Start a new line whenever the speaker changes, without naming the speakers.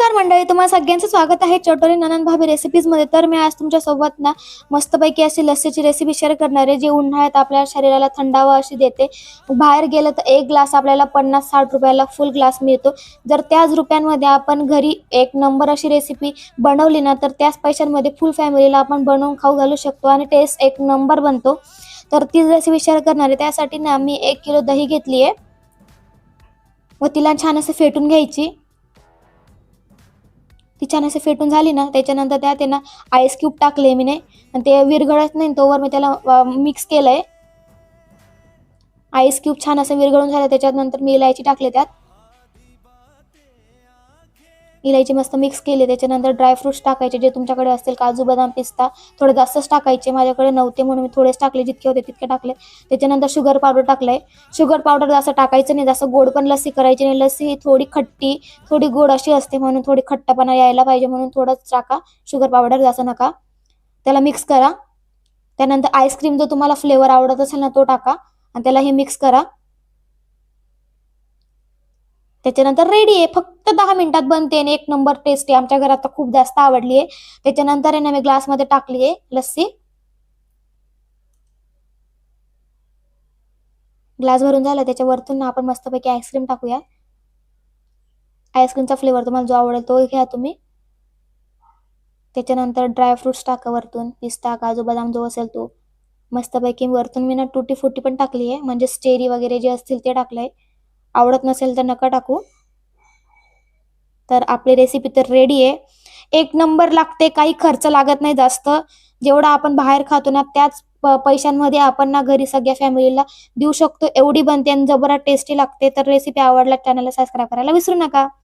नमस्कार मंडळी, तुम्हाला सगळ्यांचं स्वागत आहे चटोरी ननंद भाभी रेसिपीज मध्ये। तर मी आज तुमच्या सोबत ना मस्तपैकी अशी लस्सीची रेसिपी शेअर करणार आहे, जी उन्हाळ्यात आपल्या शरीराला थंडावा अशी देते। बाहेर गेलं तर एक ग्लास आपल्याला 50-60 रुपयाला फुल ग्लास मिळतो। जर त्याच रुपयांमध्ये आपण घरी एक नंबर अशी रेसिपी बनवली ना, तर त्याच पैशांमध्ये फुल फॅमिलीला आपण बनवून खाऊ घालू शकतो आणि टेस्ट एक नंबर बनतो। तर ती रेसिपी शेअर करणार आहे। त्यासाठी ना मी 1 किलो दही घेतली आहे व तिला छान असं फेटून घ्यायची। ती छान असे फेटून झाली ना, त्याच्यानंतर त्यात आहे ना आईस क्यूब टाकले मी आणि ते विरघळत नाही तोवर मी त्याला मिक्स केलंय। आईस क्यूब छान असं विरघळून झालं, त्याच्यानंतर मी इलायची टाकले त्यात। इलायची मस्त मिक्स केली, त्याच्यानंतर ड्रायफ्रुट्स टाकायचे जे तुमच्याकडे असतील, काजू बदाम पिस्ता थोडे जास्तच टाकायचे। माझ्याकडे नव्हते म्हणून मी थोडेच टाकले, जितके होते तितके टाकले। त्याच्यानंतर शुगर पावडर टाकलंय। शुगर पावडर जास्त टाकायचं नाही, जास्त गोड पण लस्सी करायची नाही। लस्सी ही थोडी खट्टी थोडी गोड अशी असते, म्हणून थोडी खट्टपणा यायला पाहिजे म्हणून थोडंच टाका शुगर पावडर, जास्त नका। त्याला मिक्स करा। त्यानंतर आईस्क्रीम जो तुम्हाला फ्लेवर आवडत असेल ना तो टाका आणि त्याला हे मिक्स करा। त्याच्यानंतर रेडी आहे, फक्त 10 मिनिटात बनते आणि एक नंबर टेस्ट आहे। आमच्या घरात तर खूप जास्त आवडली आहे। त्याच्यानंतर आहे ना मी ग्लास मध्ये टाकली आहे लस्सी। ग्लास भरून झाला, त्याच्या वरतून आपण मस्तपैकी आईस्क्रीम टाकूया। आईस्क्रीमचा फ्लेवर तुम्हाला जो आवडेल तो घ्या तुम्ही। त्याच्यानंतर ड्रायफ्रुट्स टाका वरतून, पिस्ता काजू बदाम जो असेल तो। मस्तपैकी वरतून मी ना टुटी फुटी पण टाकली आहे, म्हणजे स्टेरी वगैरे जे असतील ते टाकलंय। आवडत नसेल तर नका टाकू। तर आपली रेसिपी तर रेडी आहे। एक नंबर लागते, काही खर्च लागत नाही जास्त। जेवढा आपण बाहेर खातो ना त्याच पैशांमध्ये आपण ना घरी सगळ्या फॅमिलीला देऊ शकतो, एवढी बनते आणि जबरदस्त टेस्टी लागते। तर रेसिपी आवडला चॅनलला सबस्क्राईब करायला विसरू नका।